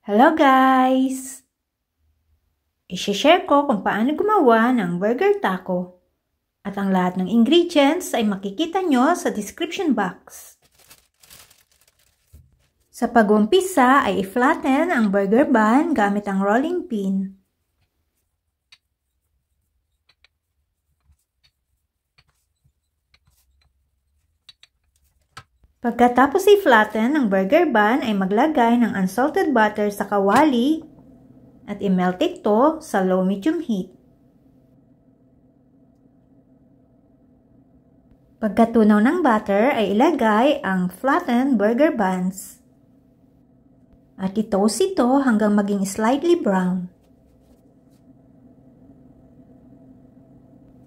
Hello guys! I-share ko kung paano gumawa ng burger taco. At ang lahat ng ingredients ay makikita nyo sa description box. Sa pag-umpisa ay i-flatten ang burger bun gamit ang rolling pin. Pagkatapos i-flatten ang burger bun ay maglagay ng unsalted butter sa kawali at i-melt ito sa low-medium heat. Pagkatunaw ng butter ay ilagay ang flattened burger buns at i-toast ito hanggang maging slightly brown.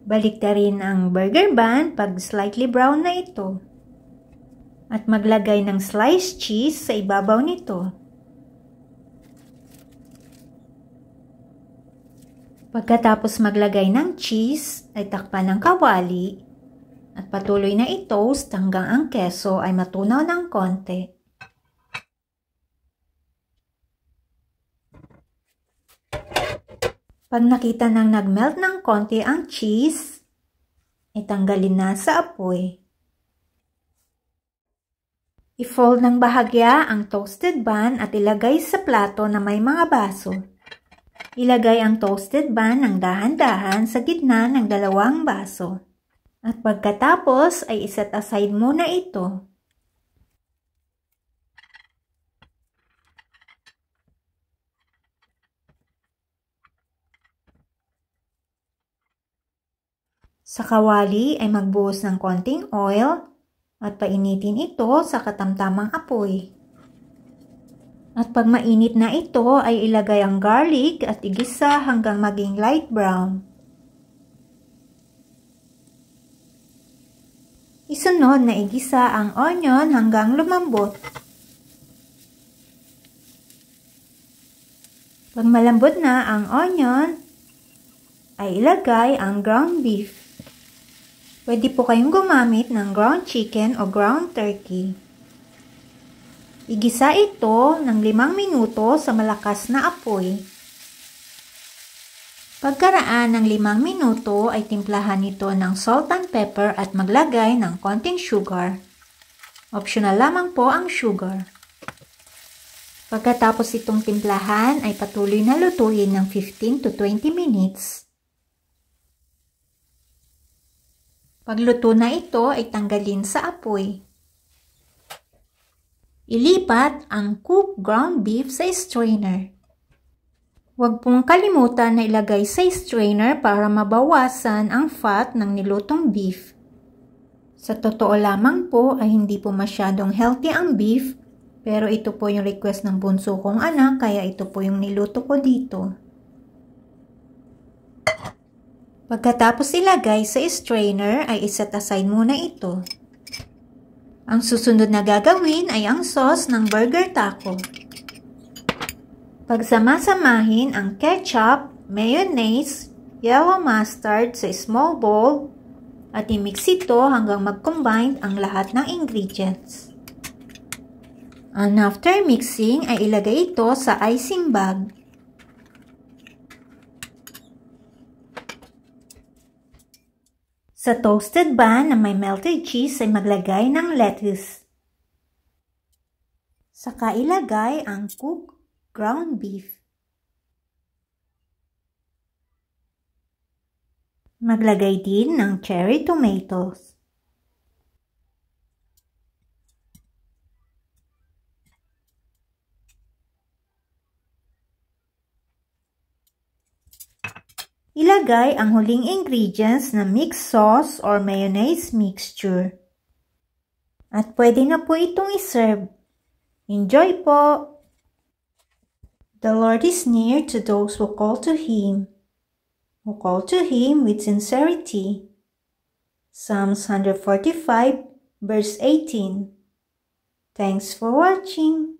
Baliktarin ang burger bun pag slightly brown na ito. At maglagay ng sliced cheese sa ibabaw nito. Pagkatapos maglagay ng cheese, ay takpan ng kawali at patuloy na i-toast hanggang ang keso ay matunaw ng konti. Pag nakita nang nagmelt ng konti ang cheese, itanggalin na sa apoy. I-fold ng bahagya ang toasted bun at ilagay sa plato na may mga baso. Ilagay ang toasted bun ng dahan-dahan sa gitna ng dalawang baso. At pagkatapos ay iset aside muna ito. Sa kawali ay magbuhos ng konting oil at painitin ito sa katamtamang apoy. At pag mainit na ito ay ilagay ang garlic at igisa hanggang maging light brown. Isunod na igisa ang onion hanggang lumambot. Pag malambot na ang onion, ay ilagay ang ground beef. Pwede po kayong gumamit ng ground chicken o ground turkey. Igisa ito ng 5 minuto sa malakas na apoy. Pagkaraan ng 5 minuto ay timplahan ito ng salt and pepper at maglagay ng konting sugar. Optional lamang po ang sugar. Pagkatapos itong timplahan ay patuloy na lutuin ng 15 to 20 minutes. Pagluto na ito ay tanggalin sa apoy. Ilipat ang cooked ground beef sa strainer. Huwag pong kalimutan na ilagay sa strainer para mabawasan ang fat ng nilutong beef. Sa totoo lamang po ay hindi po masyadong healthy ang beef, pero ito po yung request ng bunso kong anak kaya ito po yung niluto ko dito. Pagkatapos ilagay sa strainer ay iset aside muna ito. Ang susunod na gagawin ay ang sauce ng burger taco. Pagsama-samahin ang ketchup, mayonnaise, yellow mustard sa small bowl at i-mix ito hanggang mag-combine ang lahat ng ingredients. And after mixing ay ilagay ito sa icing bag. Sa toasted bun na may melted cheese ay maglagay ng lettuce. Saka ilagay ang cooked ground beef. Maglagay din ng cherry tomatoes. Ilagay ang huling ingredients na mixed sauce or mayonnaise mixture. At pwede na po itong iserve. Enjoy po! The Lord is near to those who call to Him with sincerity. Psalms 145 verse 18. Thanks for watching.